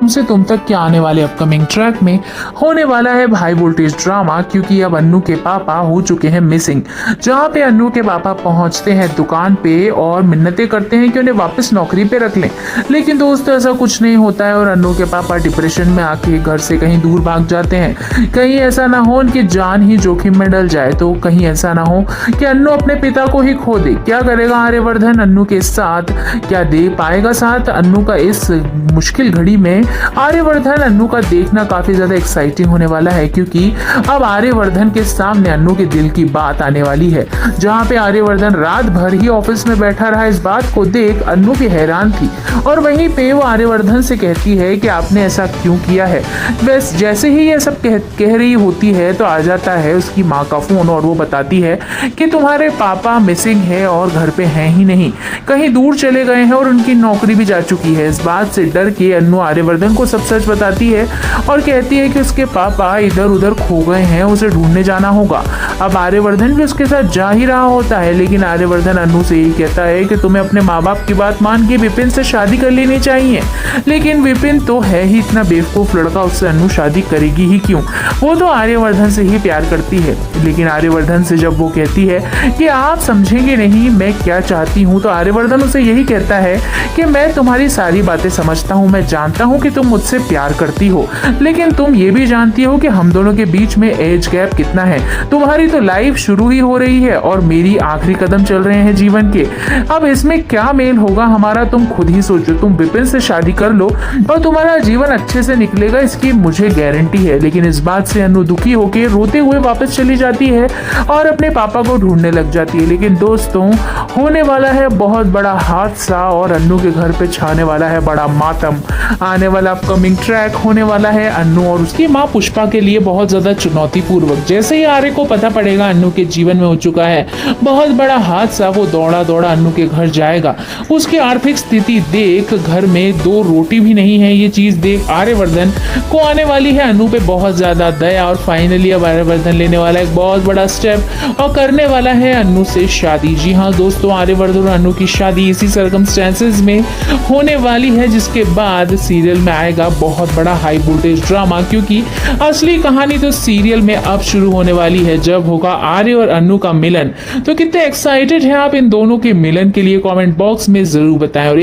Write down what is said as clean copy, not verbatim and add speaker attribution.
Speaker 1: से तुम तक के आने वाले अपकमिंग ट्रैक में होने वाला है हाई वोल्टेज ड्रामा, क्योंकि अब अन्नू के पापा हो चुके हैं मिसिंग। जहाँ पे अन्नू के पापा पहुँचते हैं दुकान पे और मिन्नतें करते हैं कि उन्हें वापस नौकरी पे रख लें, लेकिन दोस्तों ऐसा कुछ नहीं होता है और अन्नू के पापा डिप्रेशन में आके घर से कहीं दूर भाग जाते हैं। कहीं ऐसा ना हो उनकी जान ही जोखिम में डल जाए, तो कहीं ऐसा ना हो कि अन्नू अपने पिता को ही खो दे। क्या करेगा आर्यवर्धन अन्नू के साथ, क्या दे पाएगा साथ अन्नू का इस मुश्किल घड़ी में? आर्यवर्धन अन्नू का देखना काफी ज्यादा एक्साइटिंग होने वाला है, क्योंकि अब आर्यवर्धन के सामने अन्नू के दिल की बात आने वाली है। जहां पे आर्यवर्धन रात भर ही ऑफिस में बैठा रहा, इस बात को देख अन्नू भी हैरान थी और वहीं पे वो आर्यवर्धन से कहती है कि आपने ऐसा क्यों किया है। बस जैसे ही ये सब कह रही होती है तो आ जाता है उसकी माँ का फोन और वो बताती है कि तुम्हारे पापा मिसिंग है और घर पे हैं ही नहीं, कहीं दूर चले गए हैं और उनकी नौकरी भी जा चुकी है। इस बात से डर के अन्नू आर्यवर्धन को सब सच बताती है और कहती है कि उसके पापा इधर उधर खो गए हैं, उसे ढूंढने जाना होगा। अब आर्यवर्धन भी उसके साथ जा ही रहा होता है, लेकिन आर्यवर्धन अन्नू से यही कहता है कि तुम्हें अपने माँ बाप की बात मान के विपिन से शादी कर लेनी चाहिए। लेकिन विपिन तो है ही इतना बेवकूफ लड़का, उससे अन्नू शादी करेगी ही क्यों? वो तो आर्यवर्धन से ही प्यार करती है। लेकिन आर्यवर्धन से जब वो कहती है कि आप समझेंगे नहीं मैं क्या चाहती हूँ, तो आर्यवर्धन उसे यही कहता है कि मैं तुम्हारी सारी बातें समझता हूँ, मैं जानता हूँ कि तुम मुझसे प्यार करती हो, लेकिन तुम ये भी जानती हो कि हम दोनों के बीच में एज गैप कितना है। तुम्हारी तो लाइफ शुरू ही हो रही है और मेरी आखिरी कदम चल रहे हैं जीवन के। अब इसमें क्या मेल होगा हमारा, तुम खुद ही सोचो। तुम विपिन से शादी कर लो और तुम्हारा जीवन अच्छे से निकलेगा, इसकी मुझे गारंटी है। लेकिन इस बात से अन्नू दुखी होकर रोते हुए वापस चली जाती है और अपने पापा को ढूंढने लग जाती है। लेकिन दोस्तों होने वाला है बहुत बड़ा हादसा और अन्नू के घर पे छाने वाला है बड़ा मातम। आने वाला अपकमिंग ट्रैक होने वाला है अन्नू और उसकी माँ पुष्पा के लिए बहुत ज्यादा चुनौतीपूर्वक। जैसे ही आर्य को पता पड़ेगा अन्नू के जीवन में हो चुका है बहुत बड़ा हादसा, वो दौड़ा दौड़ा अन्नू के घर जाएगा। उसकी आर्थिक स्थिति देख घर में 2 रोटी भी नहीं है, ये चीज देख आर्यवर्धन को आने वाली है अन्नू पे बहुत ज्यादा दया और फाइनली अब आर्यवर्धन लेने वाला एक बहुत बड़ा स्टेप और करने वाला है अन्नू से शादी। जी हाँ दोस्तों, आर्यवर्धन और अन्नू की शादी इसी सर्कमस्टेंसेस में होने वाली है, जिसके बाद सीरियल में आएगा बहुत बड़ा हाई वोल्टेज ड्रामा, क्योंकि असली कहानी तो सीरियल में अब शुरू होने वाली है जब होगा आर्य और अन्नू का मिलन। तो कितने एक्साइटेड हैं आप इन दोनों के मिलन के लिए? कमेंट बॉक्स में जरूर बताएं। और